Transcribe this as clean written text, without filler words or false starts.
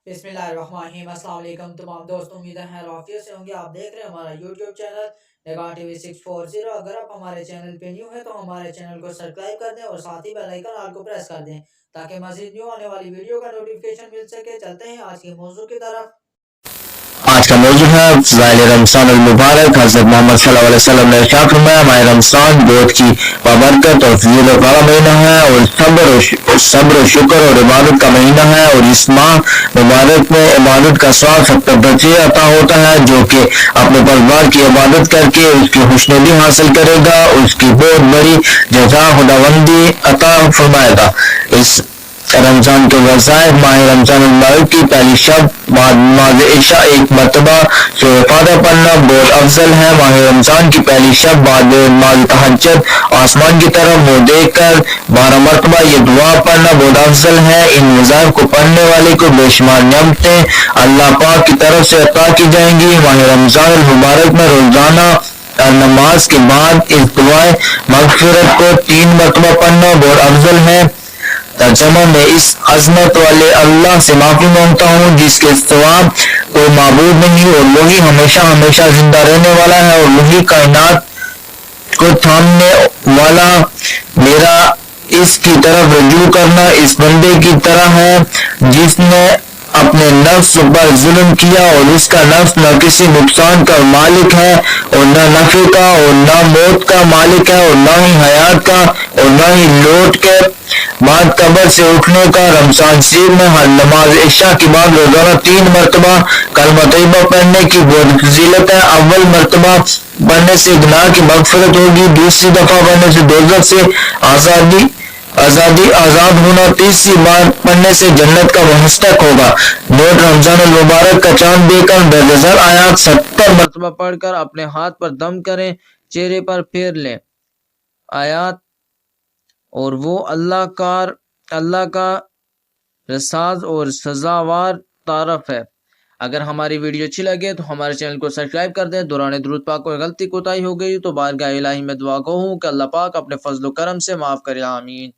बिस्मिल्लाहिर्रहमानिर्रहीम। अस्सलाम वालेकुम तमाम दोस्तों, उम्मीद है आफियत से होंगे। आप देख रहे हैं हमारा यूट्यूब चैनल निगाह टीवी 640। अगर आप हमारे चैनल पे न्यू है तो हमारे चैनल को सब्सक्राइब कर दें और साथ ही बेल आइकन ऑल को प्रेस कर दें ताकि मज़ीद न्यू आने वाली वीडियो का नोटिफिकेशन मिल सके। चलते हैं आज के मौजू की तरफ। आज का मौजू है फ़ज़ाइल रमज़ान मुबारक। हज़रत मोहम्मद सल्लल्लाहु अलैहि वसल्लम ने इरशाद फरमाया, माह रमज़ान बहुत की बाबरकत और फजीलत वाला महीना है और सब्र शुक्र और इबादत का महीना है। और इस माह मुबारक में इबादत का स्वाब 70 दर्जे अता होता है। जो कि अपने परवार की इबादत करके उसकी खुशनुदी हासिल करेगा, उसकी बहुत बड़ी जज़ा खुदावंदी अता फरमाएगा। इस रमज़ान के वज़ाइफ माह रमज़ान मुबारक की पहली शब बाद नमाज़ इशा एक मरतबा सूरह फातिहा पढ़ना बहुत अफजल है। माह रमज़ान की पहली शब बाद नमाज़ तहज्जुद आसमान की तरफ मुँह देख कर 12 मरतबा ये दुआ पढ़ना बहुत अफजल है। इन वज़ाइफ को पढ़ने वाले को बेशुमार नियमतें अल्लाह पाक की तरफ से अता की जाएंगी। माह रमज़ान मुबारक में रोज़ाना नमाज के बाद इस दुआए मग़फ़िरत को 3 मरतबा पढ़ना बहुत अफजल है। तर्जुमा में इस अज़मत वाले अल्लाह से माफ़ी मांगता हूँ जिसके सिवा कोई माबूद नहीं और वही हमेशा हमेशा जिंदा रहने वाला है और वही कायनात को थामने वाला। मेरा इसकी तरफ रजू करना इस बंदे की तरह है जिसने अपने नफ्स पर जुल्म किया और उसका नफ्स न किसी नुकसान का मालिक है और न नफ़े का और न मौत का मालिक है और न ही हयात का और न ही लौट के बाद कब्र से उठने का। रमज़ान शरीफ में हर नमाज इशा के बाद रोजाना 3 मरतबा कलमा तैयबा पढ़ने की बहुत फजीलत है। अव्वल मरतबा पढ़ने से गुनाह की मग़फ़िरत होगी, दूसरी दफा पढ़ने से दोज़ख से आज़ाद होना, तीसरी बार पढ़ने से जन्नत का मुस्तहक़ होगा। नोट रमज़ान मुबारक का चांद देखकर बेनज़र आयात 70 मरतबा पढ़कर अपने हाथ पर दम करें, चेहरे पर फेर लें आयात। और वो अल्लाह का रसाज और सजावार तारफ है। अगर हमारी वीडियो अच्छी लगे तो हमारे चैनल को सब्सक्राइब कर दें। दौरान दुरूद पाक कोई गलती कोताही हो गई तो बारगाह इलाही में दुआ गो हूँ कि अल्लाह पाक अपने फजल करम से माफ़ करे, आमीन।